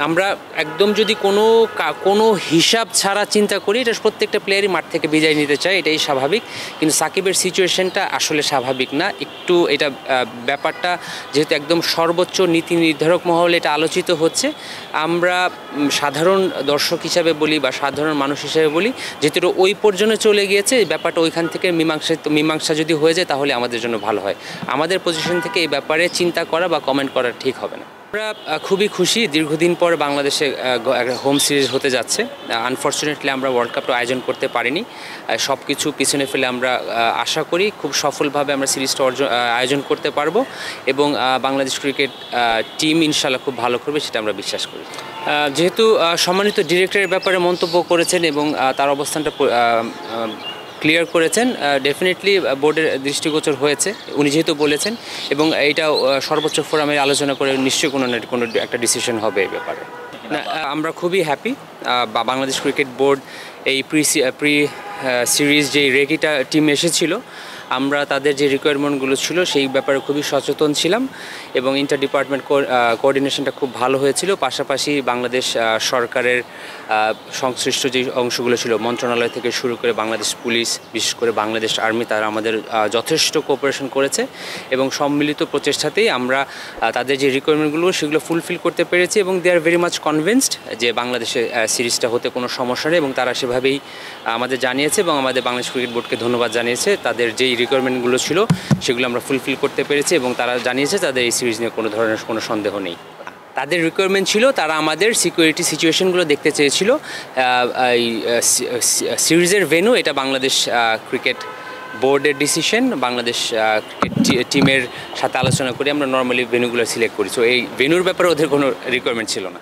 আমরা একদম যদি কোনো হিসাব ছাড়া চিন্তা করি, এটা প্রত্যেকটা প্লেয়ারই মাঠ থেকে বিদায় নিতে চায়, এটাই স্বাভাবিক। কিন্তু সাকিবের সিচুয়েশনটা আসলে স্বাভাবিক না। একটু এটা ব্যাপারটা যেহেতু একদম সর্বোচ্চ নীতি নির্ধারক মহলে এটা আলোচিত হচ্ছে, আমরা সাধারণ দর্শক হিসাবে বলি বা সাধারণ মানুষ হিসেবে বলি, যেহেতু ওই পর্যন্ত চলে গিয়েছে, ব্যাপারটা ওইখান থেকে মীমাংসা যদি হয়ে যায় তাহলে আমাদের জন্য ভালো হয়। আমাদের পজিশন থেকে এই ব্যাপারে চিন্তা করা বা কমেন্ট করা ঠিক হবে না। আমরা খুবই খুশি, দীর্ঘদিন পর বাংলাদেশে একটা হোম সিরিজ হতে যাচ্ছে। আনফর্চুনেটলি আমরা ওয়ার্ল্ড কাপটা আয়োজন করতে পারিনি। সব কিছু পিছনে ফেলে আমরা আশা করি খুব সফলভাবে আমরা সিরিজটা আয়োজন করতে পারবো এবং বাংলাদেশ ক্রিকেট টিম ইনশাল্লাহ খুব ভালো করবে, সেটা আমরা বিশ্বাস করি। যেহেতু সম্মানিত ডিরেক্টরের ব্যাপারে মন্তব্য করেছেন এবং তার অবস্থানটা ক্লিয়ার করেছেন, ডেফিনেটলি বোর্ডের দৃষ্টিগোচর হয়েছে, উনি যেহেতু বলেছেন, এবং এইটা সর্বোচ্চ ফোরামে আলোচনা করে নিশ্চয়ই কোনো একটা ডিসিশন হবে এই ব্যাপারে। না, আমরা খুবই হ্যাপি। বাংলাদেশ ক্রিকেট বোর্ড এই প্রি সিরিজ যে রেগিটা টিম এসেছিল, আমরা তাদের যে রিকোয়ারমেন্টগুলো ছিল সেই ব্যাপারে খুবই সচেতন ছিলাম এবং ইন্টার ডিপার্টমেন্ট কোঅর্ডিনেশনটা খুব ভালো হয়েছিল। পাশাপাশি বাংলাদেশ সরকারের সংশ্লিষ্ট যে অংশগুলো ছিল, মন্ত্রণালয় থেকে শুরু করে বাংলাদেশ পুলিশ, বিশেষ করে বাংলাদেশ আর্মি, তারা আমাদের যথেষ্ট কোঅপারেশন করেছে এবং সম্মিলিত প্রচেষ্টাতেই আমরা তাদের যে রিকোয়ারমেন্টগুলো সেগুলো ফুলফিল করতে পেরেছি এবং দে আর ভেরি মাচ কনভিন্সড যে বাংলাদেশে সিরিজটা হতে কোনো সমস্যা নেই, এবং তারা সেভাবেই আমাদের জানিয়েছে এবং আমাদের বাংলাদেশ ক্রিকেট বোর্ডকে ধন্যবাদ জানিয়েছে। তাদের যেই রিকোয়ারমেন্টগুলো ছিল সেগুলো আমরা ফুলফিল করতে পেরেছি এবং তারা জানিয়েছে তাদের এই সিরিজ নিয়ে কোনো ধরনের কোনো সন্দেহ নেই। তাদের রিকোয়ারমেন্ট ছিল, তারা আমাদের সিকিউরিটি সিচুয়েশনগুলো দেখতে চেয়েছিল। এই সিরিজের ভেন্যু এটা বাংলাদেশ ক্রিকেট বোর্ডের ডিসিশন, বাংলাদেশ ক্রিকেট টিমের সাথে আলোচনা করে আমরা নর্মালি ভেন্যুগুলো সিলেক্ট করি। সো এই ভেন্যুর ব্যাপারে ওদের কোনো রিকোয়ারমেন্ট ছিল না।